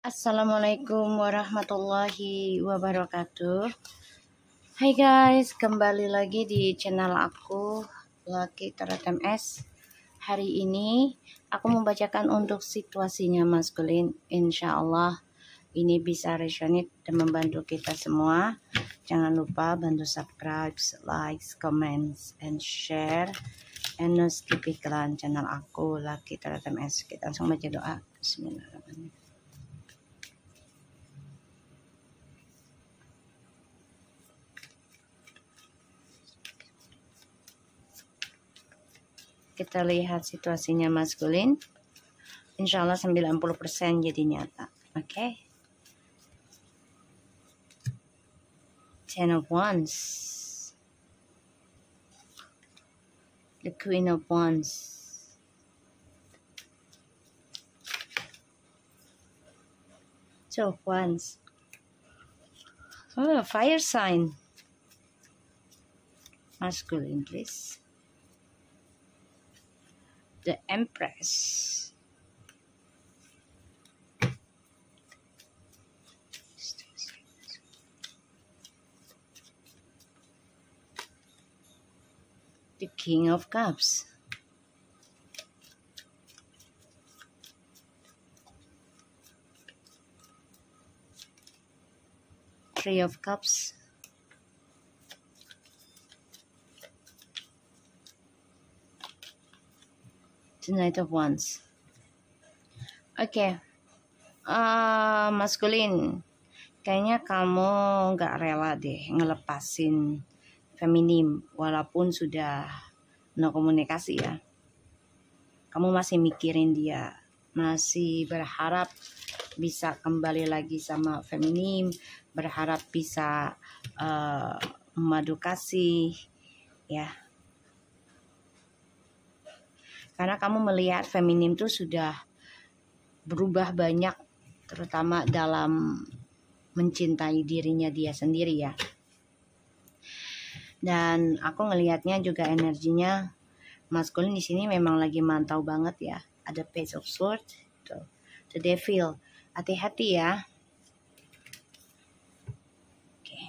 Assalamualaikum warahmatullahi wabarakatuh. Hai guys, kembali lagi di channel aku Lucky Tarot MS. Hari ini aku membacakan untuk situasinya maskulin. Insya Allah ini bisa resonate dan membantu kita semua. Jangan lupa bantu subscribe, like, comments, and share. And no skip iklan channel aku Lucky Tarot MS. Kita langsung baca doa. Bismillahirrahmanirrahim. Kita lihat situasinya maskulin. Insya Allah 90% jadi nyata. Oke. Ten of Wands. The Queen of Wands. Two of Wands. Oh, fire sign. Masculine, please. The Empress. The King of Cups. Three of Cups. The Knight of Wands. Oke. Maskulin. Kayaknya kamu gak rela deh ngelepasin feminim walaupun sudah no komunikasi ya. Kamu masih mikirin dia, masih berharap bisa kembali lagi sama feminim, berharap bisa memadu kasih ya. Karena kamu melihat feminim tuh sudah berubah banyak, terutama dalam mencintai dirinya dia sendiri ya. Dan aku ngelihatnya juga energinya maskulin di sini memang lagi mantau banget ya. Ada Page of Swords, The Devil. Hati-hati ya. Oke.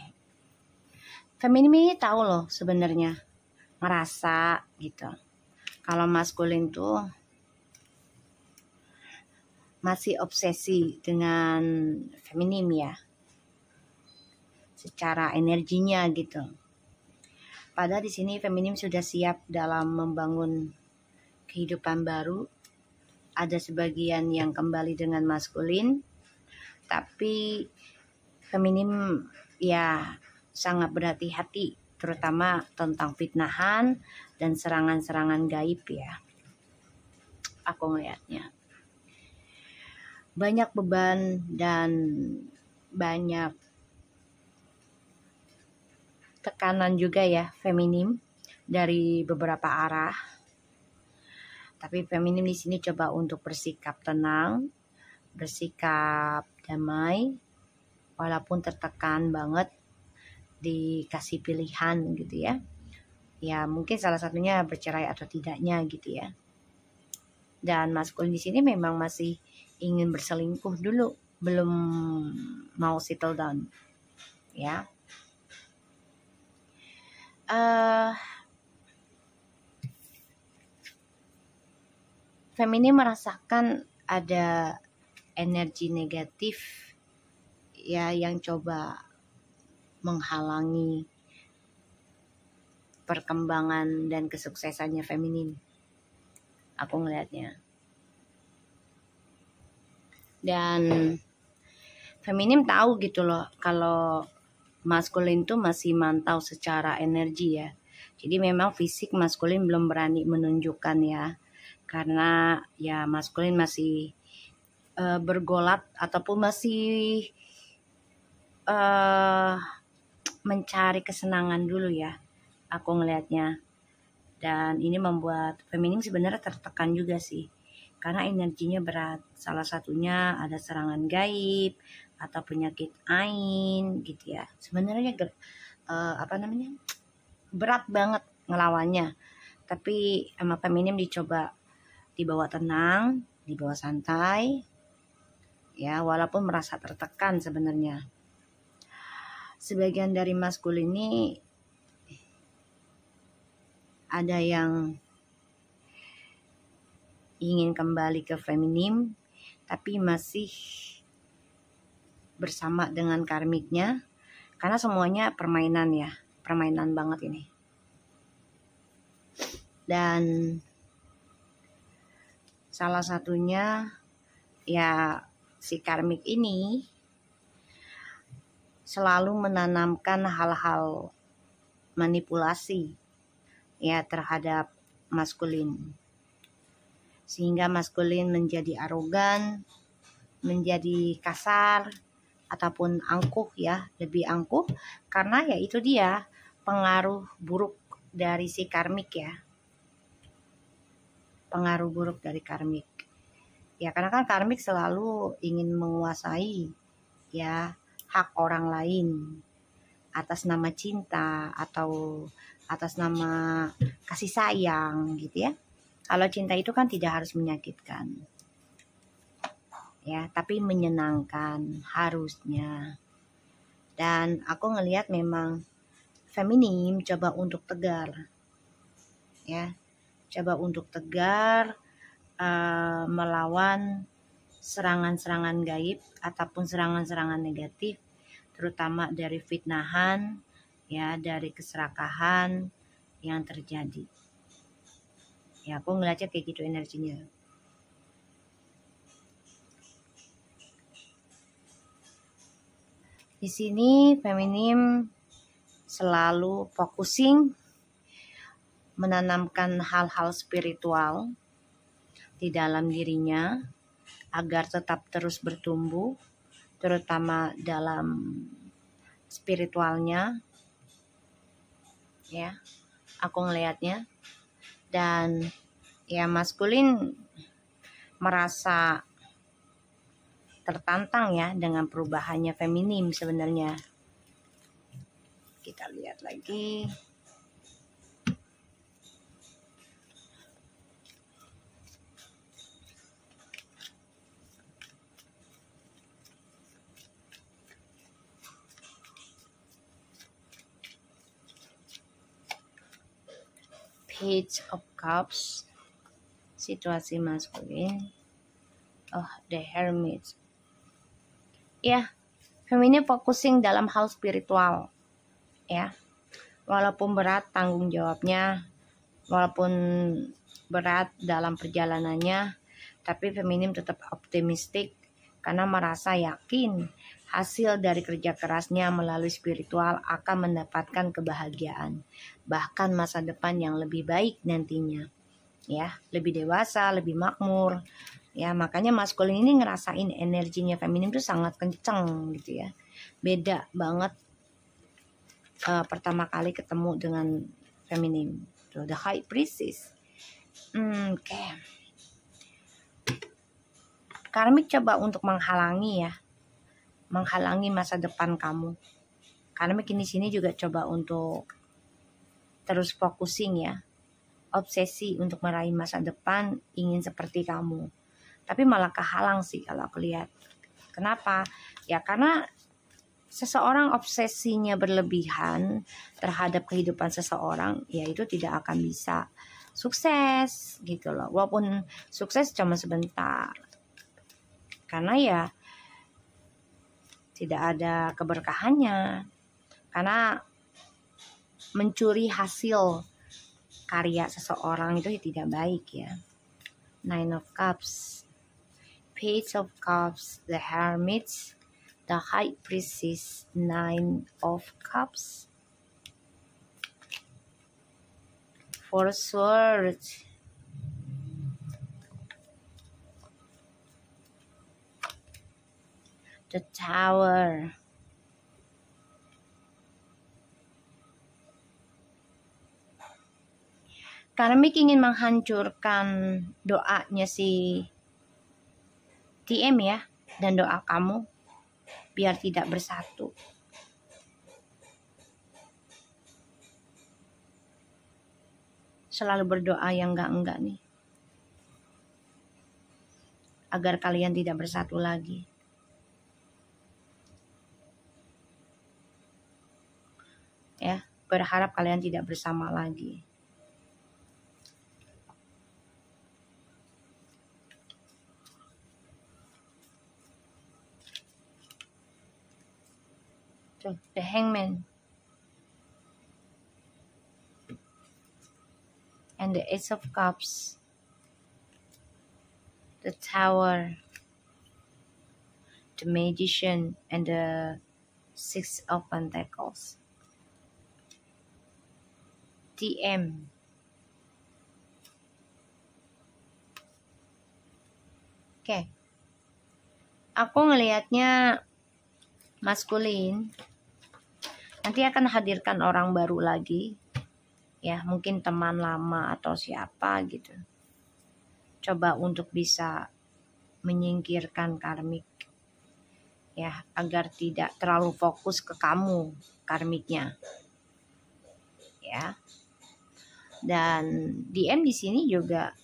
Feminim ini tahu loh sebenarnya, ngerasa gitu. Kalau maskulin tuh masih obsesi dengan feminim ya. Secara energinya gitu. Padahal di sini feminim sudah siap dalam membangun kehidupan baru. Ada sebagian yang kembali dengan maskulin, tapi feminim ya sangat berhati-hati, terutama tentang fitnahan dan serangan-serangan gaib ya. Aku ngeliatnya banyak beban dan banyak tekanan juga ya feminim dari beberapa arah. Tapi feminim di sini coba untuk bersikap tenang, bersikap damai, walaupun tertekan banget, dikasih pilihan gitu ya. Ya mungkin salah satunya bercerai atau tidaknya gitu ya. Dan maskulin di sini memang masih ingin berselingkuh dulu, belum mau settle down ya. Feminim merasakan ada energi negatif ya yang coba menghalangi perkembangan dan kesuksesannya feminim. Aku ngelihatnya. Dan feminim tahu gitu loh kalau maskulin tuh masih mantau secara energi ya. Jadi memang fisik maskulin belum berani menunjukkan ya. Karena ya maskulin masih bergolat ataupun masih mencari kesenangan dulu ya. Aku ngelihatnya. Dan ini membuat feminim sebenarnya tertekan juga sih. Karena energinya berat. Salah satunya ada serangan gaib atau penyakit ain gitu ya. Sebenarnya berat banget ngelawannya. Tapi sama feminim dicoba dibawa tenang, dibawa santai. ya, walaupun merasa tertekan sebenarnya. Sebagian dari maskulin ini ada yang ingin kembali ke feminim, tapi masih bersama dengan karmiknya, karena semuanya permainan ya, permainan banget ini. Dan salah satunya ya, si karmik ini selalu menanamkan hal-hal manipulasi ya terhadap maskulin, sehingga maskulin menjadi arogan, menjadi kasar ataupun angkuh ya, lebih angkuh, karena ya itu dia pengaruh buruk dari si karmik ya, pengaruh buruk dari karmik ya, karena kan karmik selalu ingin menguasai ya hak orang lain atas nama cinta atau atas nama kasih sayang gitu ya. Kalau cinta itu kan tidak harus menyakitkan ya, tapi menyenangkan harusnya. Dan aku ngelihat memang feminim coba untuk tegar ya, coba untuk tegar melawan serangan-serangan gaib ataupun serangan-serangan negatif, terutama dari fitnahan ya, dari keserakahan yang terjadi ya. Aku ngeliatnya kayak gitu energinya. Di sini feminim selalu focusing menanamkan hal-hal spiritual di dalam dirinya agar tetap terus bertumbuh, terutama dalam spiritualnya ya, aku ngelihatnya. Dan ya, maskulin merasa tertantang ya dengan perubahannya feminim sebenarnya. Kita lihat lagi. Page of Cups, situasi maskulin. Oh, the Hermit. Ya, feminim focusing dalam hal spiritual ya. Walaupun berat tanggung jawabnya, walaupun berat dalam perjalanannya, tapi feminim tetap optimistik karena merasa yakin hasil dari kerja kerasnya melalui spiritual akan mendapatkan kebahagiaan, bahkan masa depan yang lebih baik nantinya ya, lebih dewasa, lebih makmur ya. Makanya maskulin ini ngerasain energinya feminim itu sangat kenceng gitu ya, beda banget pertama kali ketemu dengan feminim. The High Priestess. Oke. Karmik coba untuk menghalangi ya, menghalangi masa depan kamu. Karmik di sini juga coba untuk terus focusing ya, obsesi untuk meraih masa depan, ingin seperti kamu. Tapi malah kehalang sih kalau aku lihat. Kenapa? Ya karena seseorang obsesinya berlebihan terhadap kehidupan seseorang, ya itu tidak akan bisa sukses gitu loh. Walaupun sukses cuma sebentar, karena ya tidak ada keberkahannya, karena mencuri hasil karya seseorang itu tidak baik ya. Nine of Cups, Page of Cups, the Hermit, the High Priestess, Nine of Cups, Four Swords, the Tower, Karmik ingin menghancurkan doanya si TM ya, dan doa kamu biar tidak bersatu. Selalu berdoa yang enggak nih, agar kalian tidak bersatu lagi. berharap kalian tidak bersama lagi. Tuh, the Hangman and the Ace of Cups, the Tower, the Magician, and the Six of Pentacles. TM. Oke. Aku ngelihatnya maskulin nanti akan hadirkan orang baru lagi, ya mungkin teman lama atau siapa gitu, coba untuk bisa menyingkirkan karmik, ya agar tidak terlalu fokus ke kamu karmiknya, ya. Dan DM di sini juga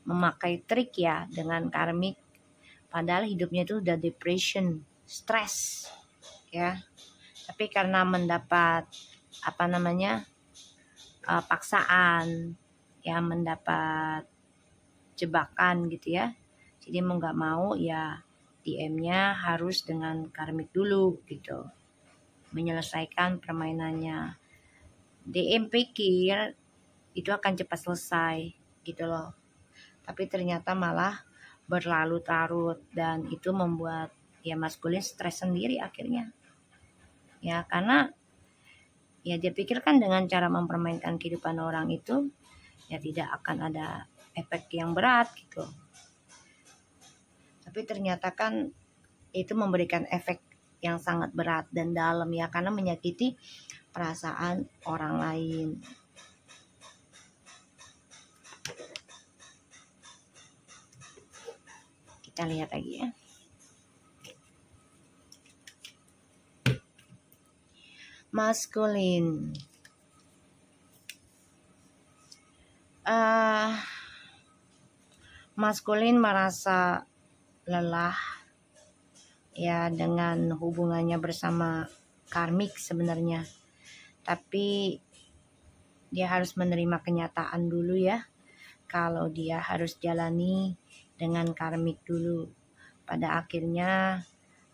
memakai trik ya dengan karmik, padahal hidupnya itu udah depression, stres, ya. Tapi karena mendapat paksaan, ya mendapat jebakan gitu ya, jadi mau nggak mau ya DM-nya harus dengan karmik dulu gitu, menyelesaikan permainannya. DM pikir itu akan cepat selesai gitu loh, tapi ternyata malah berlarut-larut, dan itu membuat ya maskulin stres sendiri akhirnya, ya karena ya dia pikirkan dengan cara mempermainkan kehidupan orang itu ya tidak akan ada efek yang berat gitu, tapi ternyata kan itu memberikan efek yang sangat berat dan dalam ya, karena menyakiti perasaan orang lain. Kita lihat lagi ya. Maskulin. Maskulin merasa lelah ya dengan hubungannya bersama karmik sebenarnya, tapi dia harus menerima kenyataan dulu ya, kalau dia harus jalani dengan karmik dulu. Pada akhirnya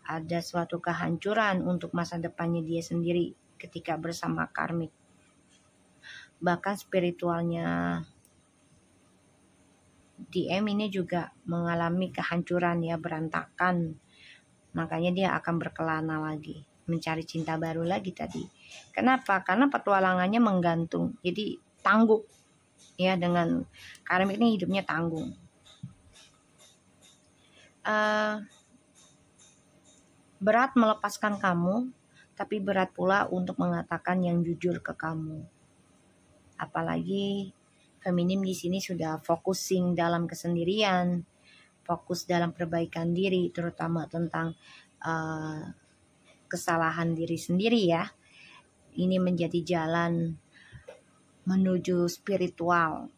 ada suatu kehancuran untuk masa depannya dia sendiri ketika bersama karmik. Bahkan spiritualnya DM ini juga mengalami kehancuran ya, berantakan. Makanya dia akan berkelana lagi, mencari cinta baru lagi tadi. Kenapa? Karena petualangannya menggantung, jadi tangguh ya, dengan karmik ini hidupnya tanggung. Berat melepaskan kamu, tapi berat pula untuk mengatakan yang jujur ke kamu. Apalagi feminim di sini sudah focusing dalam kesendirian, fokus dalam perbaikan diri, terutama tentang kesalahan diri sendiri ya. Ini menjadi jalan menuju spiritual.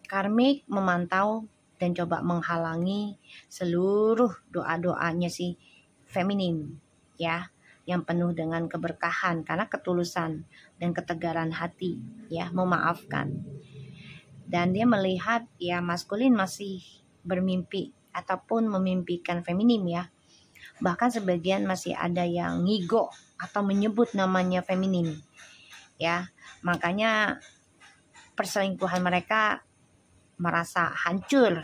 Karmik memantau dan coba menghalangi seluruh doa-doanya si feminim ya, yang penuh dengan keberkahan karena ketulusan dan ketegaran hati ya, memaafkan. Dan dia melihat ya maskulin masih bermimpi ataupun memimpikan feminim ya. Bahkan sebagian masih ada yang ngigo atau menyebut namanya feminim ya. Makanya perselingkuhan mereka merasa hancur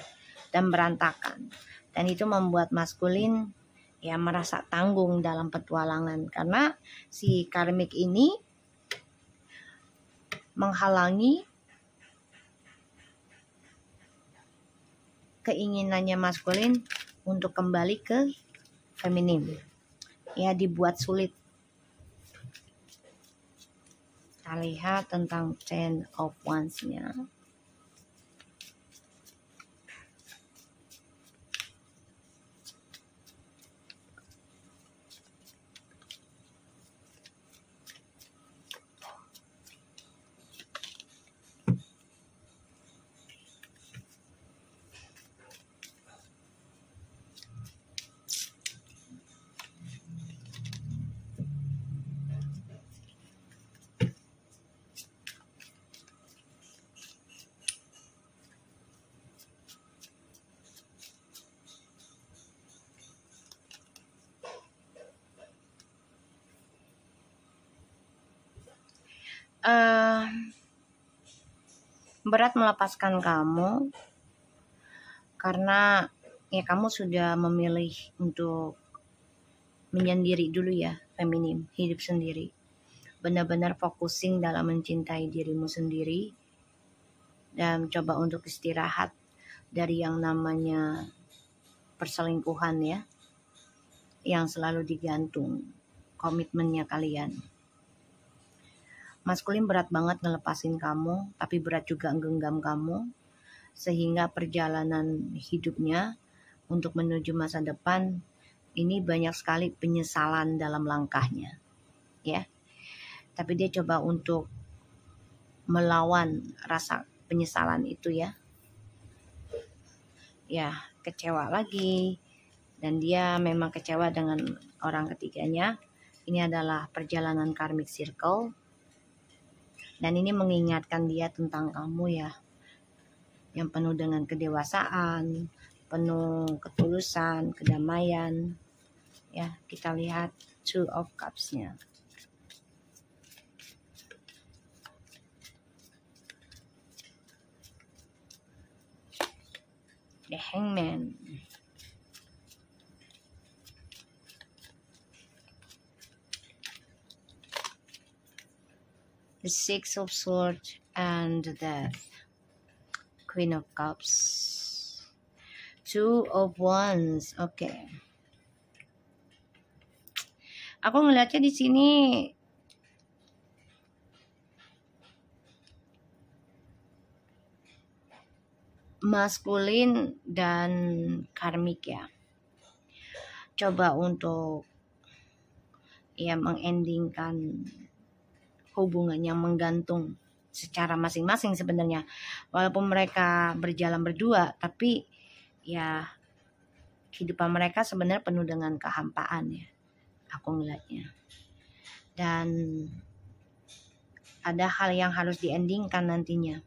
dan berantakan, dan itu membuat maskulin ya merasa tanggung dalam petualangan, karena si karmik ini menghalangi keinginannya maskulin untuk kembali ke feminim ya, dibuat sulit. Kita lihat tentang Ten of Wands-nya. eh berat melepaskan kamu karena ya kamu sudah memilih untuk menyendiri dulu ya, feminim, hidup sendiri. Benar-benar focusing dalam mencintai dirimu sendiri dan coba untuk istirahat dari yang namanya perselingkuhan ya, yang selalu digantung komitmennya kalian. Maskulin berat banget ngelepasin kamu, tapi berat juga nggenggam kamu, sehingga perjalanan hidupnya untuk menuju masa depan ini banyak sekali penyesalan dalam langkahnya ya. Tapi dia coba untuk melawan rasa penyesalan itu ya. Ya, kecewa lagi. Dan dia memang kecewa dengan orang ketiganya. Ini adalah perjalanan karmic circle. Dan ini mengingatkan dia tentang kamu ya. Yang penuh dengan kedewasaan, penuh ketulusan, kedamaian. Ya, kita lihat Two of Cups-nya. The Hangman. The Six of Swords and the Death. Queen of Cups. Two of Wands. Oke. Aku ngelihatnya di sini maskulin dan karmik ya. Coba untuk ya mengendingkan hubungan yang menggantung secara masing-masing sebenarnya. Walaupun mereka berjalan berdua, tapi ya kehidupan mereka sebenarnya penuh dengan kehampaan ya. Aku ngelihatnya. Dan ada hal yang harus diendingkan nantinya.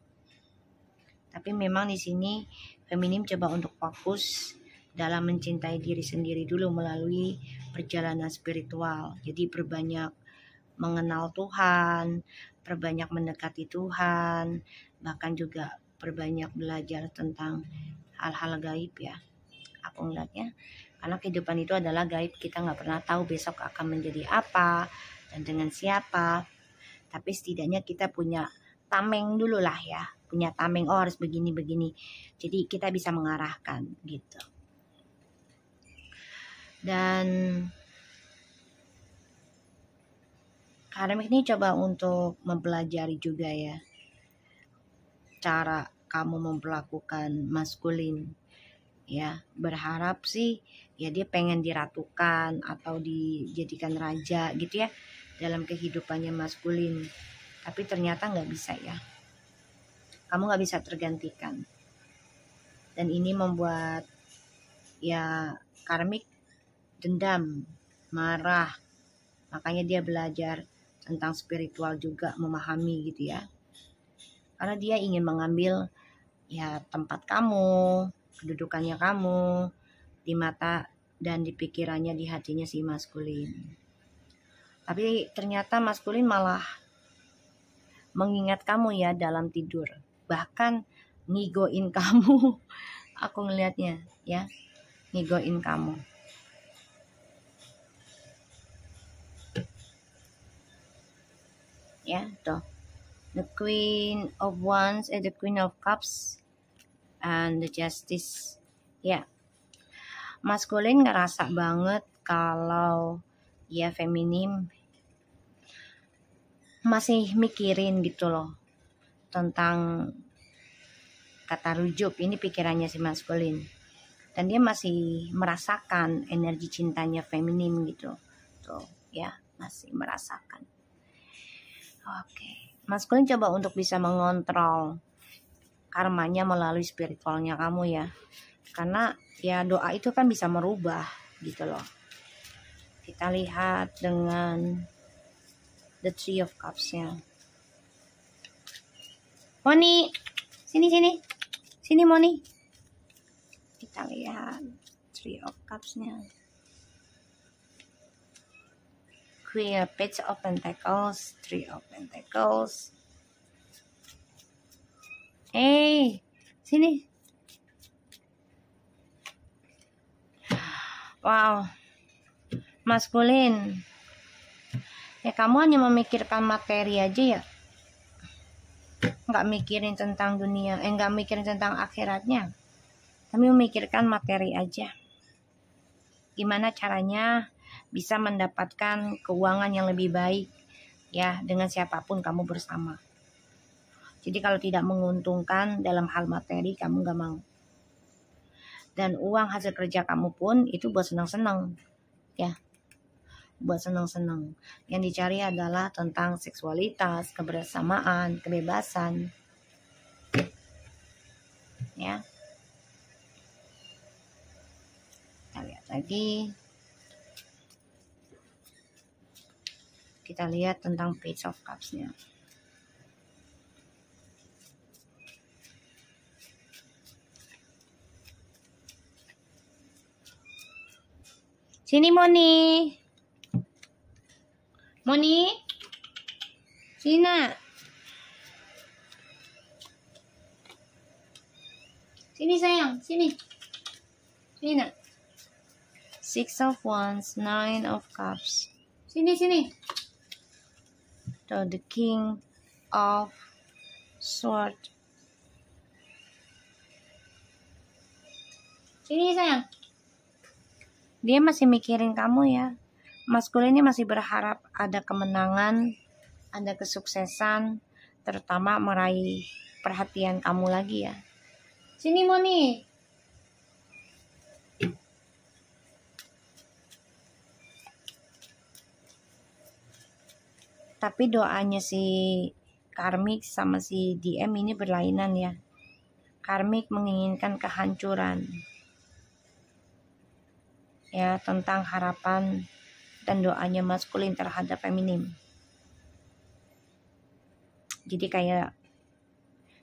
Tapi memang di sini feminim coba untuk fokus dalam mencintai diri sendiri dulu melalui perjalanan spiritual. Jadi perbanyak mengenal Tuhan, perbanyak mendekati Tuhan, bahkan juga perbanyak belajar tentang hal-hal gaib ya. Aku ngeliatnya, karena kehidupan itu adalah gaib, kita nggak pernah tahu besok akan menjadi apa dan dengan siapa. Tapi setidaknya kita punya tameng dulu lah ya, punya tameng, oh harus begini-begini. Jadi kita bisa mengarahkan gitu. Dan karmik ini coba untuk mempelajari juga ya cara kamu memperlakukan maskulin ya. Berharap sih ya dia pengen diratukan atau dijadikan raja gitu ya dalam kehidupannya maskulin. Tapi ternyata nggak bisa ya. Kamu nggak bisa tergantikan. Dan ini membuat ya karmik dendam, marah. Makanya dia belajar tentang spiritual juga, memahami gitu ya. Karena dia ingin mengambil ya tempat kamu, kedudukannya kamu di mata dan di pikirannya, di hatinya si maskulin. Tapi ternyata maskulin malah mengingat kamu ya dalam tidur. Bahkan ngigoin kamu. Aku ngelihatnya ya, ngigoin kamu. Ya, tuh. The Queen of Wands and the Queen of Cups and the Justice. Ya. Maskulin ngerasa banget kalau ya feminim masih mikirin gitu loh tentang kata rujuk. Ini pikirannya si maskulin. Dan dia masih merasakan energi cintanya feminim gitu. Tuh, ya, masih merasakan. Oke. Maskulin coba untuk bisa mengontrol karmanya melalui spiritualnya kamu ya. Karena ya doa itu kan bisa merubah gitu loh. Kita lihat dengan the Three of Cups-nya. Moni, sini Moni. Kita lihat Three of Cups-nya. Queen, Page of Pentacles, Three of Pentacles. Sini. Wow, maskulin. Ya kamu hanya memikirkan materi aja ya, nggak mikirin tentang dunia, nggak mikirin tentang akhiratnya, tapi memikirkan materi aja. Gimana caranya bisa mendapatkan keuangan yang lebih baik ya dengan siapapun kamu bersama. Jadi kalau tidak menguntungkan dalam hal materi kamu nggak mau. Dan uang hasil kerja kamu pun itu buat senang-senang ya, buat senang-senang. Yang dicari adalah tentang seksualitas, kebersamaan, kebebasan ya. Kita lihat lagi, kita lihat tentang Page of Cups-nya. Sini Moni. Sini nak. Sini sayang, sini. Sini nak. Six of Wands, Nine of Cups. Sini. So, the King of Swords. Sini sayang. Dia masih mikirin kamu ya. Maskulin ini masih berharap ada kemenangan, ada kesuksesan, terutama meraih perhatian kamu lagi ya. Sini Moni. Tapi doanya si karmik sama si DM ini berlainan ya. Karmik menginginkan kehancuran. Ya, tentang harapan dan doanya maskulin terhadap feminim. Jadi kayak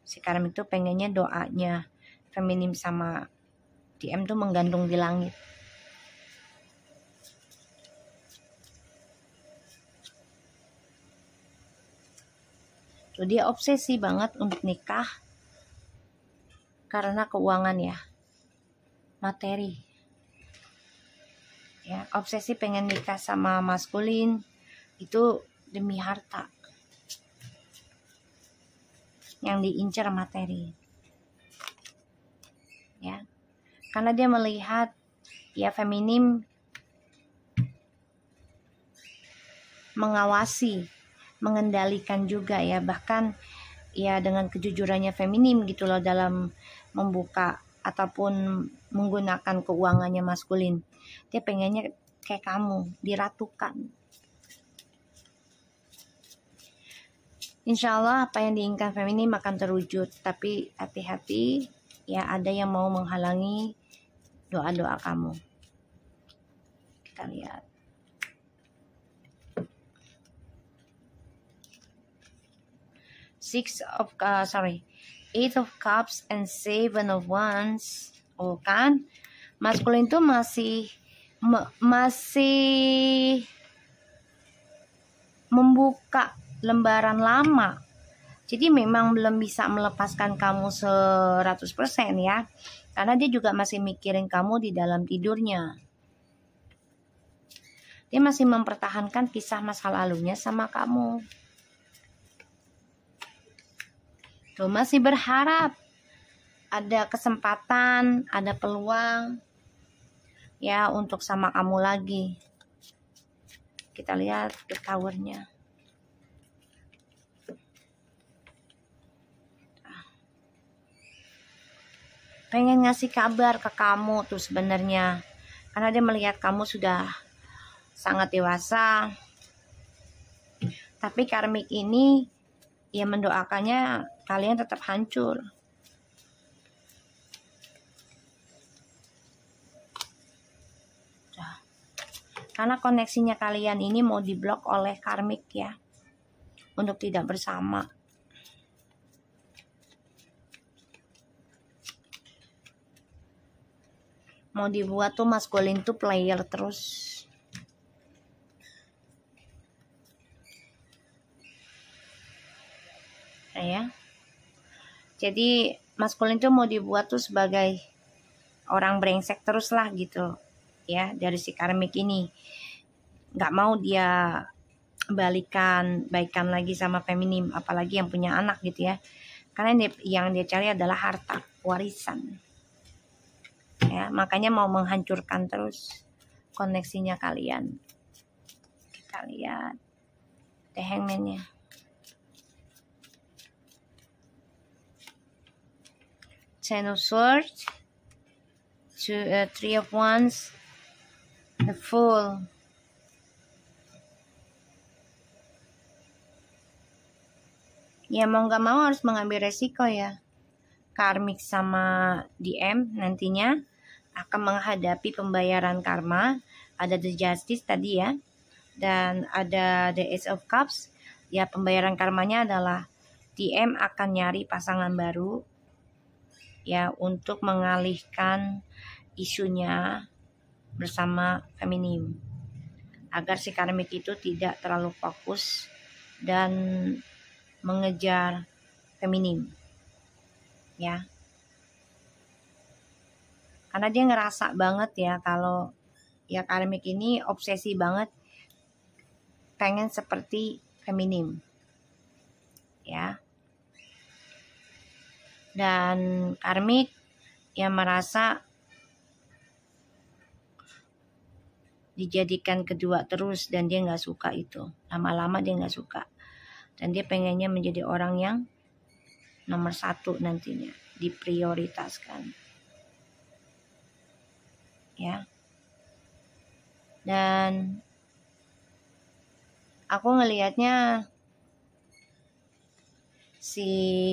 si karmik tuh pengennya doanya feminim sama DM tuh menggantung di langit. Tuh dia obsesi banget untuk nikah karena keuangan ya, materi. Ya, obsesi pengen nikah sama maskulin itu demi harta. Yang diincar materi. Ya. Karena dia melihat ya feminim mengawasi, mengendalikan juga ya, bahkan ya dengan kejujurannya feminim gitu loh dalam membuka ataupun menggunakan keuangannya maskulin. Dia pengennya kayak kamu, diratukan. Insya Allah apa yang diinginkan feminim akan terwujud, tapi hati-hati ya, ada yang mau menghalangi doa-doa kamu. Kita lihat. Eight of Cups and Seven of Wands. Oh kan, maskulin tuh masih membuka lembaran lama. Jadi memang belum bisa melepaskan kamu 100% ya. Karena dia juga masih mikirin kamu di dalam tidurnya. Dia masih mempertahankan kisah masa lalunya sama kamu. Tuh masih berharap ada kesempatan, ada peluang ya untuk sama kamu lagi. Kita lihat ke towernya. Pengen ngasih kabar ke kamu tuh sebenarnya, karena dia melihat kamu sudah sangat dewasa. Tapi karmik ini ya mendoakannya kalian tetap hancur. Karena koneksinya kalian ini mau diblok oleh karmik ya, untuk tidak bersama. Mau dibuat tuh maskulin tuh player terus. ya. Jadi maskulin tuh mau dibuat tuh sebagai orang brengsek terus lah gitu ya, dari si karmik ini. Nggak mau dia baikan lagi sama feminim, apalagi yang punya anak gitu ya. Karena yang dia cari adalah harta warisan. Ya, makanya mau menghancurkan terus koneksinya kalian. Kita lihat The Hangman-nya. Ten of Swords, Three of Wands, the Fool. Ya mau nggak mau harus mengambil resiko ya. Karmik sama DM nantinya akan menghadapi pembayaran karma. Ada The Justice tadi ya, dan ada The Ace of Cups. Ya pembayaran karmanya adalah DM akan nyari pasangan baru ya, untuk mengalihkan isunya bersama feminim, agar si karmik itu tidak terlalu fokus dan mengejar feminim ya. Karena dia ngerasa banget ya kalau ya karmik ini obsesi banget pengen seperti feminim ya. Dan karmik yang merasa dijadikan kedua terus, dan dia nggak suka itu. Lama-lama dia nggak suka, dan dia pengennya menjadi orang yang nomor satu nantinya, diprioritaskan ya. Dan aku ngelihatnya si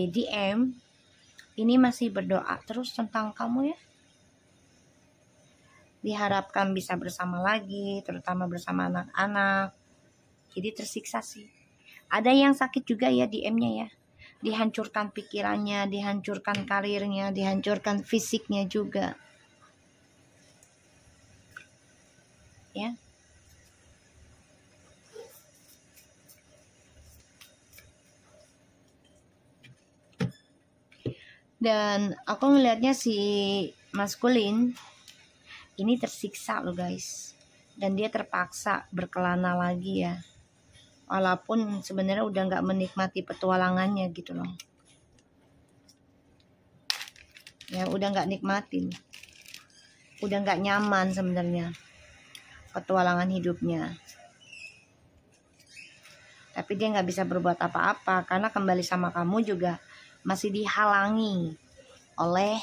DM ini masih berdoa terus tentang kamu ya. Diharapkan bisa bersama lagi, terutama bersama anak-anak. Jadi tersiksa sih. Ada yang sakit juga ya DM-nya ya. Dihancurkan pikirannya, dihancurkan karirnya, dihancurkan fisiknya juga. Ya. Dan aku ngelihatnya si maskulin ini tersiksa loh guys. Dan dia terpaksa berkelana lagi ya. Walaupun sebenarnya udah gak menikmati petualangannya gitu loh. Ya udah gak nikmatin. Udah gak nyaman sebenarnya petualangan hidupnya. Tapi dia gak bisa berbuat apa-apa. Karena kembali sama kamu juga masih dihalangi oleh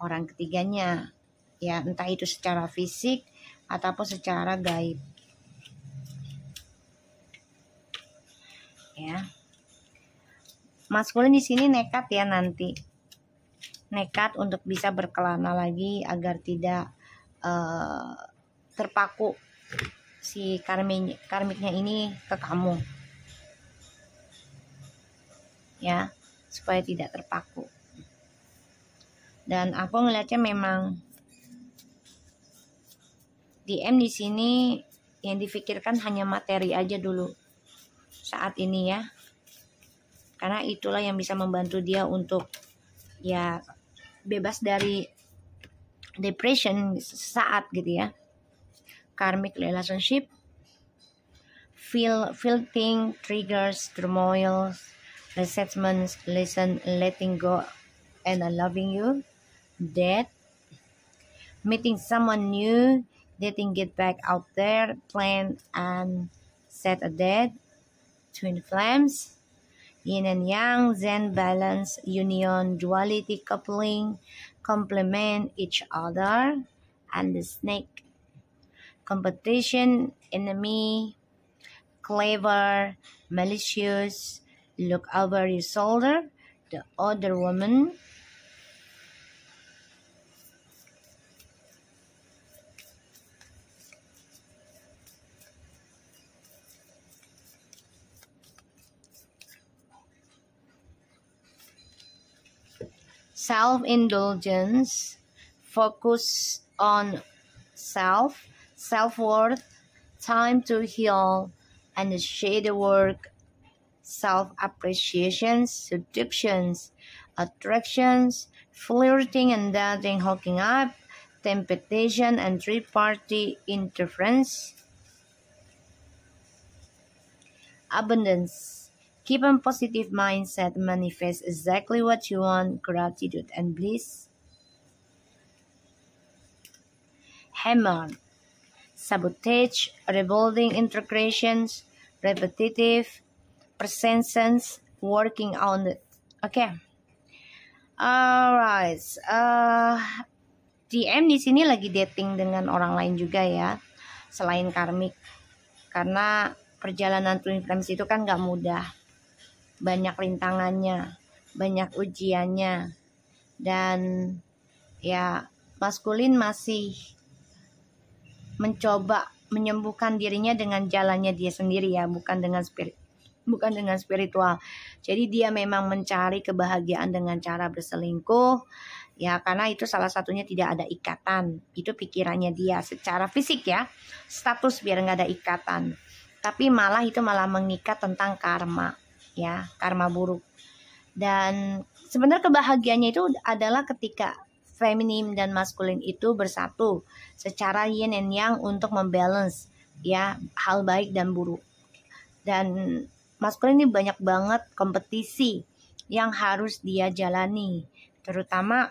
orang ketiganya. Ya entah itu secara fisik ataupun secara gaib. Ya. Maskulin di sini nekat ya nanti. Nekat untuk bisa berkelana lagi agar tidak terpaku si karmiknya ini ke kamu. Ya, supaya tidak terpaku. Dan aku ngeliatnya memang DM di sini yang difikirkan hanya materi aja dulu saat ini ya. Karena itulah yang bisa membantu dia untuk ya bebas dari depression saat gitu ya. Karmic relationship, filtering triggers, turmoil, resentments, letting go, and loving you, death, meeting someone new, dating, get back out there, plan and set a date, twin flames, yin and yang, zen, balance, union, duality, coupling, complement each other, and the snake, competition, enemy, clever, malicious, look over your shoulder, the other woman, self-indulgence, focus on self-worth, time to heal, and the shadow work, self-appreciation, seductions, attractions, flirting and dating, hooking up, temptation and three-party interference, abundance. Keep a positive mindset, manifest exactly what you want, gratitude and bliss. Hammer. Sabotage, revolving integrations, repetitive, persistence, working on it. Okay. Alright. DM di sini lagi dating dengan orang lain juga ya, selain karmik. Karena perjalanan twin flames itu kan gak mudah. Banyak rintangannya, banyak ujiannya. Dan ya maskulin masih mencoba menyembuhkan dirinya dengan jalannya dia sendiri ya, bukan dengan spiritual. Jadi dia memang mencari kebahagiaan dengan cara berselingkuh ya, karena itu salah satunya tidak ada ikatan. Itu pikirannya dia secara fisik ya, status biar nggak ada ikatan. Tapi itu malah mengikat tentang karma ya, karma buruk. Dan sebenarnya kebahagiaannya itu adalah ketika feminim dan maskulin itu bersatu secara yin and yang untuk membalance ya hal baik dan buruk. Dan maskulin ini banyak banget kompetisi yang harus dia jalani, terutama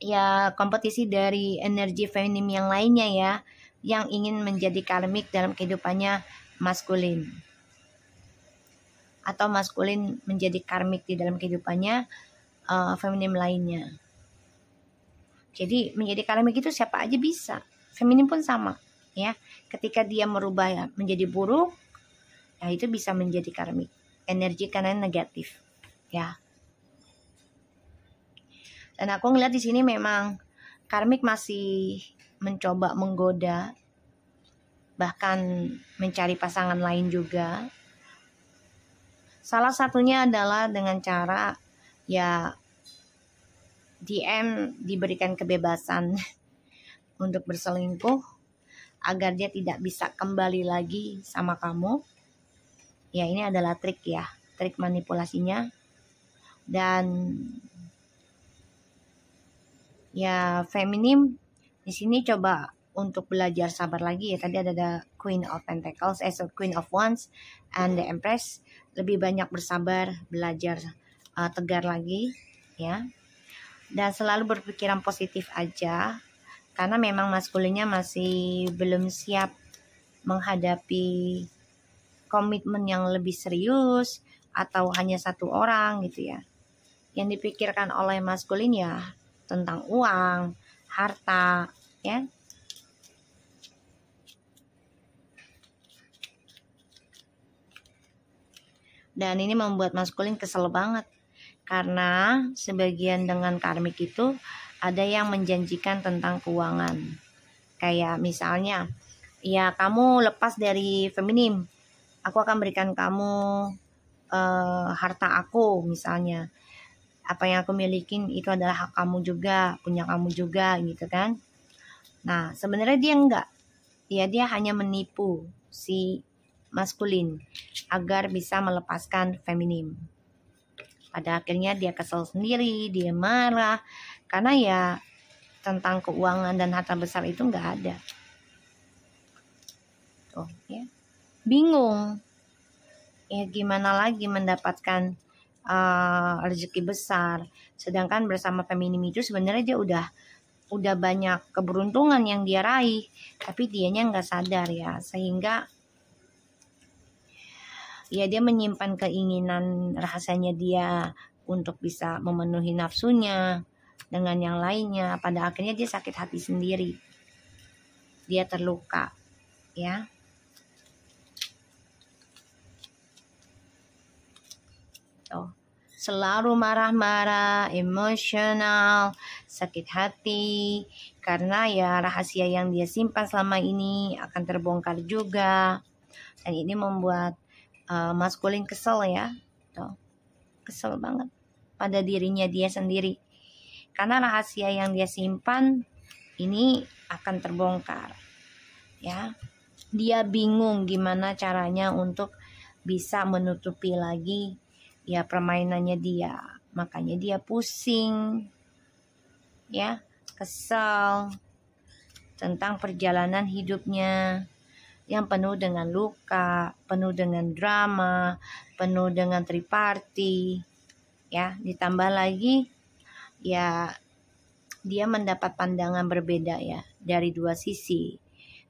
ya kompetisi dari energi feminim yang lainnya ya, yang ingin menjadi karmik dalam kehidupannya maskulin, atau maskulin menjadi karmik di dalam kehidupannya feminim lainnya. Jadi menjadi karmik itu siapa aja bisa, feminim pun sama ya. Ketika dia merubah menjadi buruk, ya itu bisa menjadi karmik. Energi karena negatif ya. Dan aku ngeliat di sini memang karmik masih mencoba menggoda, bahkan mencari pasangan lain juga. Salah satunya adalah dengan cara ya DM diberikan kebebasan untuk berselingkuh agar dia tidak bisa kembali lagi sama kamu. Ya ini adalah trik ya, trik manipulasinya. Dan ya feminim di sini coba untuk belajar sabar lagi ya. Tadi ada Queen of Pentacles, Queen of Wands, and the Empress. Lebih banyak bersabar, belajar tegar lagi ya. Dan selalu berpikiran positif aja, karena memang maskulinnya masih belum siap menghadapi komitmen yang lebih serius atau hanya satu orang gitu ya. Yang dipikirkan oleh maskulin ya tentang uang, harta ya. Dan ini membuat maskulin kesel banget. Karena sebagian dengan karmik itu ada yang menjanjikan tentang keuangan. Kayak misalnya, ya kamu lepas dari feminim, aku akan berikan kamu harta aku misalnya. Apa yang aku milikin itu adalah hak kamu juga, punya kamu juga gitu kan. Nah sebenarnya dia enggak. Ya dia hanya menipu si maskulin agar bisa melepaskan feminim. Pada akhirnya dia kesel sendiri, dia marah, karena ya tentang keuangan dan harta besar itu nggak ada. Tuh, ya. Bingung. Ya gimana lagi mendapatkan rezeki besar. Sedangkan bersama feminim itu sebenarnya dia udah banyak keberuntungan yang dia raih, tapi dianya nggak sadar ya, sehingga ya dia menyimpan keinginan rasanya dia untuk bisa memenuhi nafsunya dengan yang lainnya. Pada akhirnya dia sakit hati sendiri. Dia terluka ya. Selalu marah-marah, emosional, sakit hati, karena ya rahasia yang dia simpan selama ini akan terbongkar juga. Dan ini membuat maskulin kesel ya. Tuh. Kesel banget pada dirinya dia sendiri. Karena rahasia yang dia simpan ini akan terbongkar. Ya. Dia bingung gimana caranya untuk bisa menutupi lagi ya permainannya dia. Makanya dia pusing, ya, kesal tentang perjalanan hidupnya yang penuh dengan luka, penuh dengan drama, penuh dengan triparti, ya. Ditambah lagi ya dia mendapat pandangan berbeda ya dari dua sisi.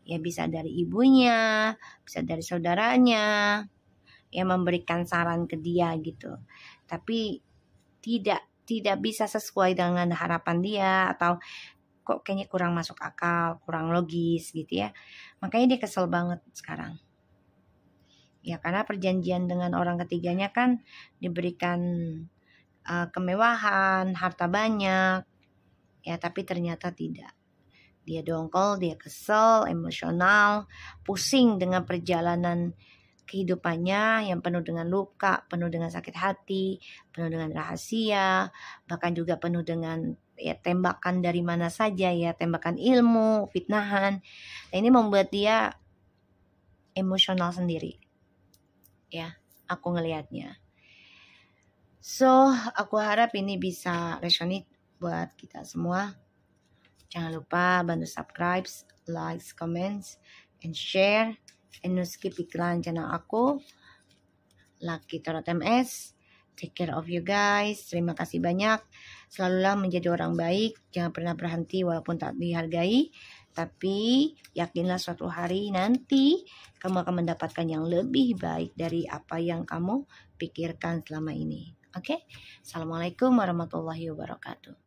Ya bisa dari ibunya, bisa dari saudaranya yang memberikan saran ke dia gitu. Tapi tidak bisa sesuai dengan harapan dia, atau kok kayaknya kurang masuk akal, kurang logis gitu ya. Makanya dia kesel banget sekarang. Ya karena perjanjian dengan orang ketiganya kan diberikan kemewahan, harta banyak. Ya tapi ternyata tidak. Dia dongkol, dia kesel, emosional, pusing dengan perjalanan kehidupannya yang penuh dengan luka, penuh dengan sakit hati, penuh dengan rahasia, bahkan juga penuh dengan ya tembakan dari mana saja ya, tembakan ilmu, fitnahan. Nah, ini membuat dia emosional sendiri. Ya, aku ngelihatnya. So, aku harap ini bisa resonate buat kita semua. Jangan lupa bantu subscribe, like, comments, and share. And no skip iklan channel aku, Lucky Tarot MS. Take care of you guys. Terima kasih banyak. Selalulah menjadi orang baik. Jangan pernah berhenti walaupun tak dihargai. Tapi yakinlah suatu hari nanti kamu akan mendapatkan yang lebih baik dari apa yang kamu pikirkan selama ini. Oke? Assalamualaikum warahmatullahi wabarakatuh.